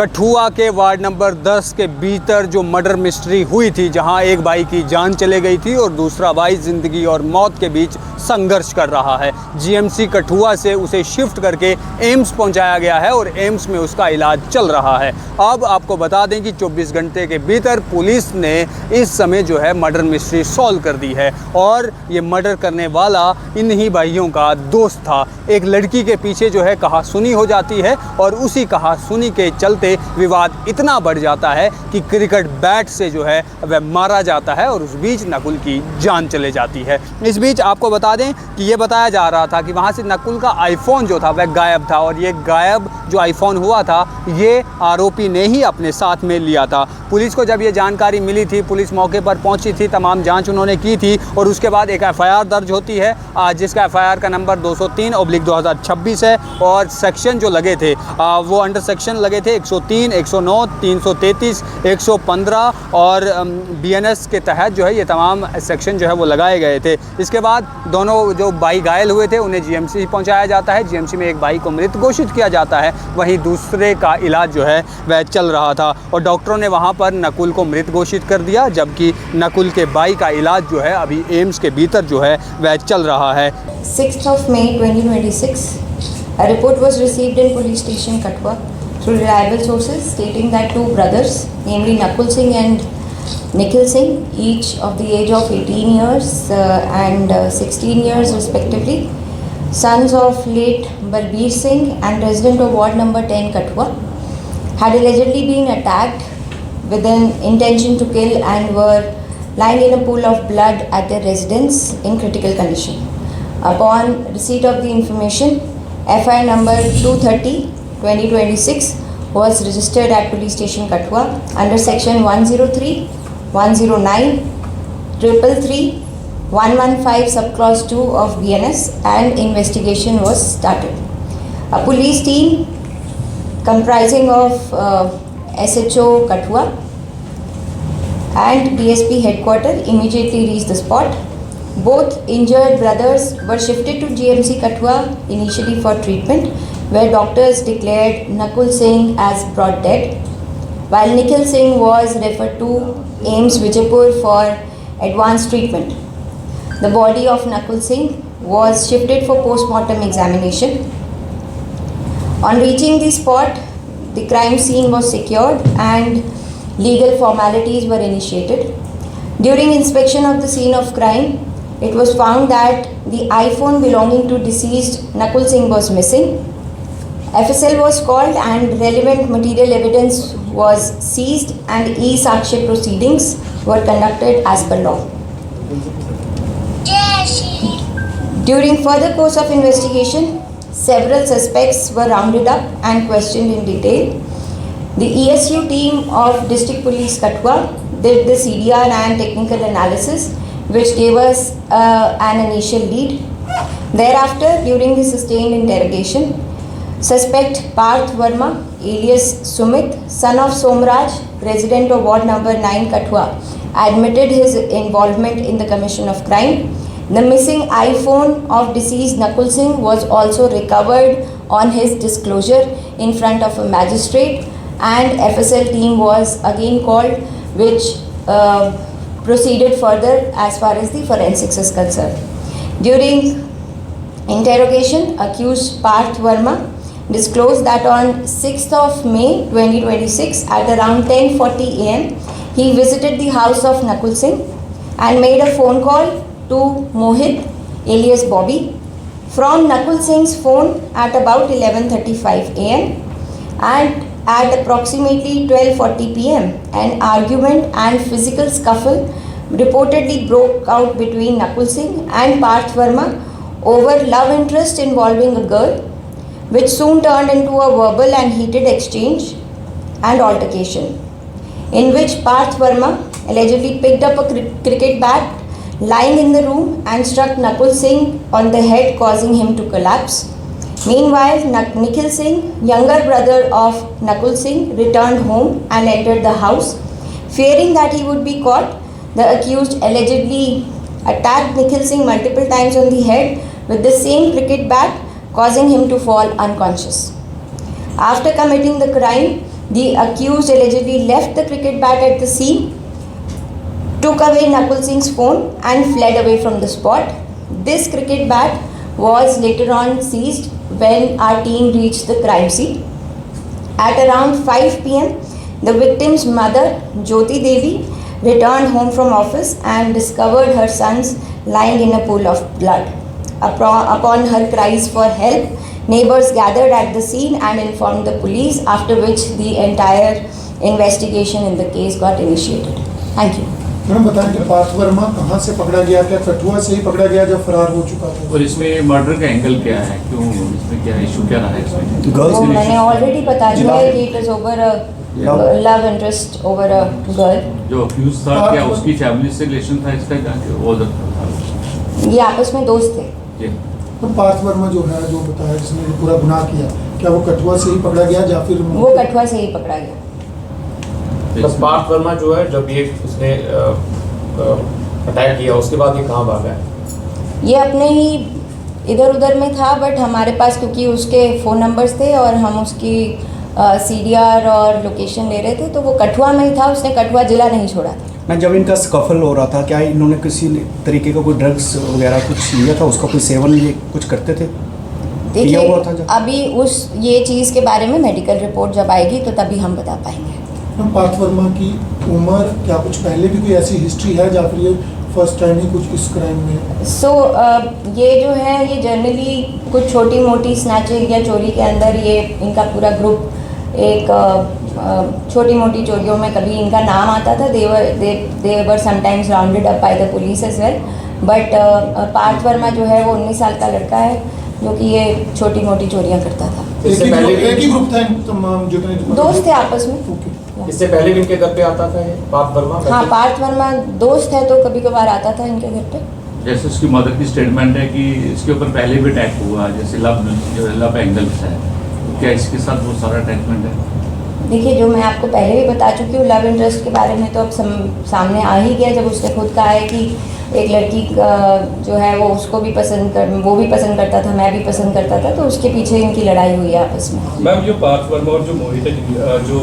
कठुआ के ward number 10 के भीतर जो मर्डर मिस्ट्री हुई थी, जहां एक भाई की जान चले गई थी और दूसरा भाई ज़िंदगी और मौत के बीच संघर्ष कर रहा है। जीएमसी कठुआ से उसे शिफ्ट करके एम्स पहुंचाया गया है और एम्स में उसका इलाज चल रहा है। अब आपको बता दें कि 24 घंटे के भीतर पुलिस ने इस समय जो है मर्डर मिस्ट्री सॉल्व कर दी है और ये मर्डर करने वाला इन्हीं भाइयों का दोस्त था। एक लड़की के पीछे जो है कहासुनी हो जाती है और उसी कहासुनी के चलते विवाद इतना बढ़ जाता है कि क्रिकेट बैट से जो है वह मारा जाता है और उस बीच नकुल की जान चले जाती है। इस बीच आपको बता दें कि ये बताया जा रहा था कि वहाँ से नकुल का आईफोन जो था वह गायब था और ये गायब जो आईफोन हुआ था ये आरोपी ने ही अपने साथ में लिया था। पुलिस को जब ये जानकारी मिली थी, पुलिस मौके पर पहुंची थी, तमाम जांच उन्होंने की थी और उसके बाद एक एफआईआर दर्ज होती है, जिसका एफआईआर का नंबर 203/2026 है और सेक्शन जो लगे थे वो अंडर सेक्शन लगे थे 103, 109, 333, 115 और बीएनएस के तहत जो है ये तमाम सेक्शन जो है वो लगाए गए थे। इसके बाद दोनों जो भाई घायल हुए थे उन्हें जीएमसी पहुंचाया जाता है। जीएमसी में एक भाई को मृत घोषित किया जाता है, वहीं दूसरे का इलाज जो है वह चल रहा था और डॉक्टरों ने वहां पर नकुल को मृत घोषित कर दिया, जबकि नकुल के भाई का इलाज जो है अभी एम्स के भीतर जो है वह चल रहा है। 6th of May 2026, a report was received in police station Kathua through reliable sources stating that two brothers, namely Nakul Singh and Nikhil Singh, each of the age of 18 years and 16 years respectively, sons of late Balbir Singh and resident of ward number 10 Kathua, had allegedly been attacked with an intention to kill and were lying in a pool of blood at their residence in critical condition. Upon receipt of the information, FIR number 230/2026 was registered at police station Kathua under section 103, 109, 333, 115 subclause 2 of BNS and investigation was started. A police team comprising of SHO Kathua and DSP headquarters immediately reached the spot. Both injured brothers were shifted to GMC Kathua initially for treatment, where doctors declared Nakul Singh as brought dead, while Nikhil Singh was referred to AIIMS Vijaypur for advanced treatment. The body of Nakul Singh was shifted for post-mortem examination. On reaching the spot, the crime scene was secured and legal formalities were initiated. During inspection of the scene of crime, it was found that the iPhone belonging to deceased Nakul Singh was missing. FSL was called and relevant material evidence was seized and e-Sakshi proceedings were conducted as per law. During further course of investigation, several suspects were rounded up and questioned in detail. The ESU team of District Police Kathua did the CDR and technical analysis, which gave us an initial lead. Thereafter, during the sustained interrogation, suspect Parth Verma, alias Sumit, son of Somraj, resident of ward number 9 Kathua, admitted his involvement in the commission of crime. The missing iPhone of deceased Nakul Singh was also recovered on his disclosure in front of a magistrate, and FSL team was again called, which proceeded further as far as the forensics is concerned. During interrogation, accused Parth Verma disclosed that on 6th of May 2026 at around 10:40 am, he visited the house of Nakul Singh and made a phone call to Mohit alias Bobby from Nakul Singh's phone at about 11:35 am, and at approximately 12:40 pm an argument and physical scuffle reportedly broke out between Nakul Singh and Parth Verma over love interest involving a girl, which soon turned into a verbal and heated exchange and altercation, in which Parth Verma allegedly picked up a cricket bat lying in the room and struck Nakul Singh on the head, causing him to collapse. Meanwhile, Nikhil Singh, younger brother of Nakul Singh, returned home and entered the house. Fearing that he would be caught, the accused allegedly attacked Nikhil Singh multiple times on the head with the same cricket bat, causing him to fall unconscious. After committing the crime, The accused allegedly left the cricket bat at the scene, took away Nakul Singh's phone and fled away from the spot. This cricket bat was later on seized when our team reached the crime scene. At around 5 p.m., the victim's mother, Jyoti Devi, returned home from office and discovered her sons lying in a pool of blood. Upon her cries for help, neighbors gathered at the scene and informed the police, after which the entire investigation in the case got initiated. Thank you. Madam बताएं कि पार्थ वर्मा कहाँ से पकड़ा गया, क्या कठुआ से ही पकड़ा गया जब फरार हो चुका था? और इसमें मर्डर का एंगल क्या है, क्यों इसमें क्या इशू क्या रहा है इसमें? वो मैंने ऑलरेडी बता दिया है कि it is over love interest over a girl. जो अक्यूज था क्या उसकी फैमिली से रिलेशन था इसका, क्या वो था? ये आपस में दोस्त थे. जी. तो पार्थ वर्मा जो है, जो बताया जिसने पूरा गुनाह किया, क्या वो कठुआ से ही पकड़ा गया या फिर वो कठुआ से ही पकड़ा गया? बस पार्थ वर्मा जो है, जब ये उसने अटैक किया उसके बाद ये कहाँ भागा है? ये अपने ही इधर उधर में था, बट हमारे पास क्योंकि उसके फ़ोन नंबर्स थे और हम उसकी CDR और लोकेशन ले रहे थे, तो वो कठुआ में ही था. उसने कठुआ जिला नहीं छोड़ा था. मैं जब इनका स्कफल हो रहा था, क्या इन्होंने किसी तरीके का कोई ड्रग्स वगैरह कुछ लिया था, उसका कोई सेवन ये कुछ करते थे? देखिए, हुआ था जब? अभी ये चीज़ के बारे में मेडिकल रिपोर्ट जब आएगी तो तभी हम बता पाएंगे. पार्थ वर्मा की उम्र, क्या कुछ पहले भी कोई ऐसी हिस्ट्री है या फिर ये फर्स्ट टाइम ही कुछ इस क्राइम में? ये जो है, ये जनरली कुछ छोटी मोटी स्नैचिंग या चोरी के अंदर ये इनका पूरा ग्रुप एक छोटी मोटी चोरियों में कभी इनका नाम आता था. They were sometimes rounded up by the police as well. But Parth Verma जो है वो 19 साल का लड़का है जो कि ये छोटी मोटी चोरियां करता था. एक ही ग्रुप था तमाम जितने दोस्त थे आपस में. इससे पहले भी इनके घर पे आता था ये पार्थ वर्मा? हाँ, पार्थ वर्मा दोस्त है तो कभी कभार आता था इनके घर पे. जैसे उसकी मदर की स्टेटमेंट है कि इसके ऊपर पहले भी अटैक हुआ, जैसे लव एंगल है, तो क्या इसके साथ वो सारा अटैचमेंट है? देखिए, जो मैं आपको पहले भी बता चुकी हूँ, लव इंटरेस्ट के बारे में तो अब सामने आ ही गया, जब उसने खुद कहा है कि एक लड़की जो है वो उसको भी वो भी पसंद करता था, मैं भी पसंद करता था, तो उसके पीछे इनकी लड़ाई हुई है आपस में. मैम, जो पार्थ वर्मा और जो मोहित जो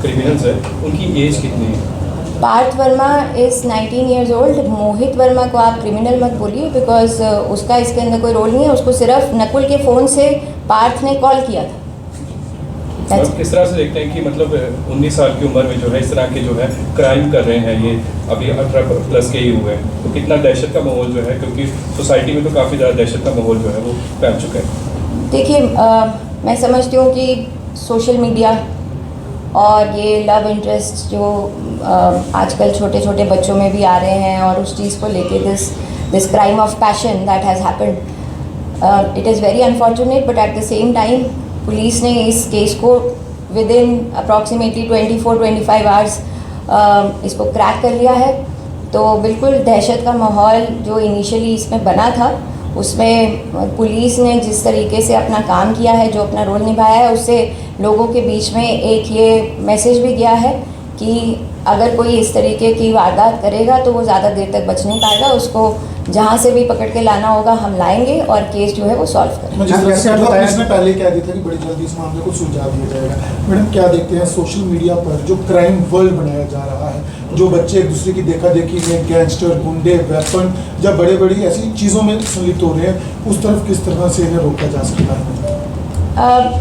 क्रिमिनल्स है, उनकी एज कितनी है? Parth Verma is 19 years old. Mohit Verma को आप क्रिमिनल मत बोलिए, बिकॉज उसका इसके अंदर कोई रोल नहीं है. उसको सिर्फ नकुल के फ़ोन से पार्थ ने कॉल किया था. किस तरह से देखते हैं कि मतलब 19 साल की उम्र में जो है इस तरह के जो है क्राइम कर रहे हैं, ये अभी 18+ के ही हुए हैं, तो कितना दहशत का माहौल जो है, क्योंकि सोसाइटी में तो काफ़ी ज़्यादा दहशत का माहौल जो है वो फैल चुका है. देखिए, मैं समझती हूँ कि सोशल मीडिया और ये लव इंटरेस्ट जो आजकल छोटे छोटे बच्चों में भी आ रहे हैं, और उस चीज़ को लेके this crime of passion that has happened, it is very unfortunate. But at the same time police ने इस केस को विद इन अप्रॉक्सीमेटली 24-25 आवर्स इसको क्रैक कर लिया है. तो बिल्कुल दहशत का माहौल जो इनिशियली इसमें बना था, उसमें पुलिस ने जिस तरीके से अपना काम किया है, जो अपना रोल निभाया है, उससे लोगों के बीच में एक ये मैसेज भी गया है कि अगर कोई इस तरीके की वारदात करेगा तो वो ज़्यादा देर तक बच नहीं पाएगा. उसको जहाँ से भी पकड़ के लाना होगा हम लाएंगे और केस जो है वो सॉल्व करेंगे. इसने पहले क्या दिया था कि बड़ी जल्दी इस मामले को सुलझा दिया जाएगा. मैडम, क्या देखते हैं सोशल मीडिया पर जो क्राइम वर्ल्ड बनाया जा रहा है, जो बच्चे एक दूसरे की देखा देखी में गैंगस्टर, गुंडे, वेपन, जब बड़े बड़ी ऐसी चीज़ों में संलिप्त हो रहे हैं, उस तरफ किस तरह से इन्हें रोका जा सकता है?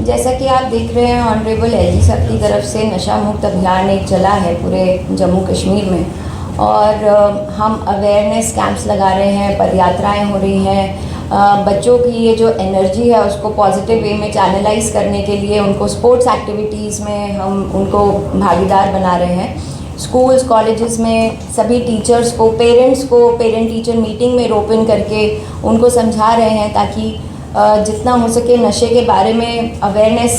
जैसा कि आप देख रहे हैं, ऑनरेबल LG साहब की तरफ से नशा मुक्त अभियान एक चला है पूरे जम्मू कश्मीर में, और हम अवेयरनेस कैंप्स लगा रहे हैं, पदयात्राएं हो रही हैं. बच्चों की ये जो एनर्जी है उसको पॉजिटिव वे में चैनलाइज करने के लिए उनको स्पोर्ट्स एक्टिविटीज़ में हम उनको भागीदार बना रहे हैं. स्कूल्स, कॉलेजेस में सभी टीचर्स को, पेरेंट्स को पेरेंट टीचर मीटिंग में रोपन करके उनको समझा रहे हैं, ताकि जितना हो सके नशे के बारे में अवेयरनेस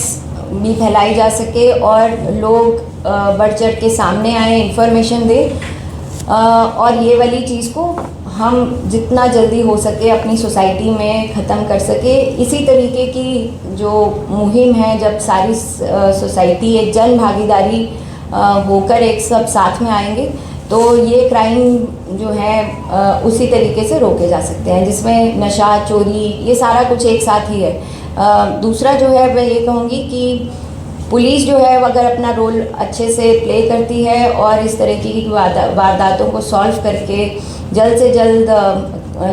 भी फैलाई जा सके और लोग बढ़ चढ़ के सामने आए, इन्फॉर्मेशन दें, और ये वाली चीज़ को हम जितना जल्दी हो सके अपनी सोसाइटी में ख़त्म कर सके. इसी तरीके की जो मुहिम है, जब सारी सोसाइटी एक जन भागीदारी होकर एक सब साथ में आएंगे, तो ये क्राइम जो है उसी तरीके से रोके जा सकते हैं, जिसमें नशा, चोरी, ये सारा कुछ एक साथ ही है. दूसरा जो है मैं ये कहूँगी कि पुलिस जो है वो अगर अपना रोल अच्छे से प्ले करती है और इस तरह की वारदातों को सॉल्व करके जल्द से जल्द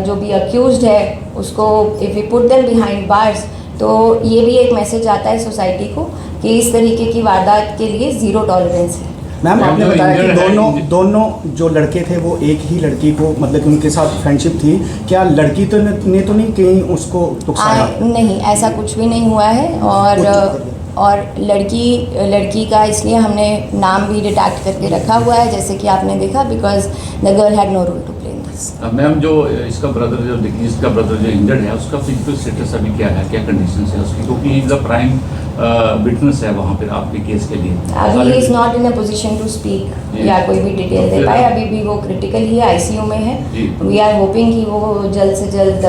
जो भी अक्यूज्ड है उसको if we put them behind bars, तो ये भी एक मैसेज आता है सोसाइटी को कि इस तरीके की वारदात के लिए ज़ीरो टॉलरेंस है। मैम आपने जो बताया कि injured है, दोनों जो लड़के थे वो एक ही लड़की को मतलब कि उनके साथ फ्रेंडशिप थी, क्या लड़की तो ने तो नहीं कहीं उसको उकसाया? नहीं, ऐसा कुछ भी नहीं हुआ है। और लड़की का इसलिए हमने नाम भी डिटेक्ट करके रखा हुआ है जैसे कि आपने देखा, because the girl had no role to play in this. Ma'am जो इसका ब्रदर जो इंजर्ड है उसका फिजिकल स्टेटस अभी क्या है, क्या कंडीशन है उसकी, क्योंकि इज द प्राइम विटनेस है वहाँ पर आपके केस के लिए। अभी is not in a position to speak या कोई भी डिटेल दे पाए, अभी भी वो क्रिटिकल ही आईसीयू में है। वी आर होपिंग कि वो जल्द से जल्द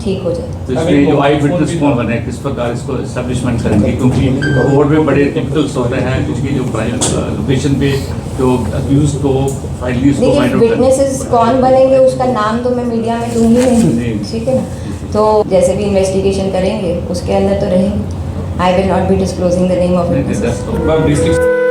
ठीक हो जाए। तो इसमें जो आई विटनेस कौन बने, किस प्रकार इसको एस्टेब्लिशमेंट करेंगे, क्योंकि कोर्ट में बड़े टिपिकल्स होते हैं उसकी जो प्राइम लोकेशन पे जो अक्यूज को फाइनली उसको देखिए फाइंड आउट विटनेसेस कौन बनेंगे उसका नाम तो मैं मीडिया में दूंगी नहीं, ठीक है ना। तो जैसे भी इन्वेस्टिगेशन करेंगे उसके अंदर तो रहेंगे। I will not be disclosing the name of करेंगे। मैम,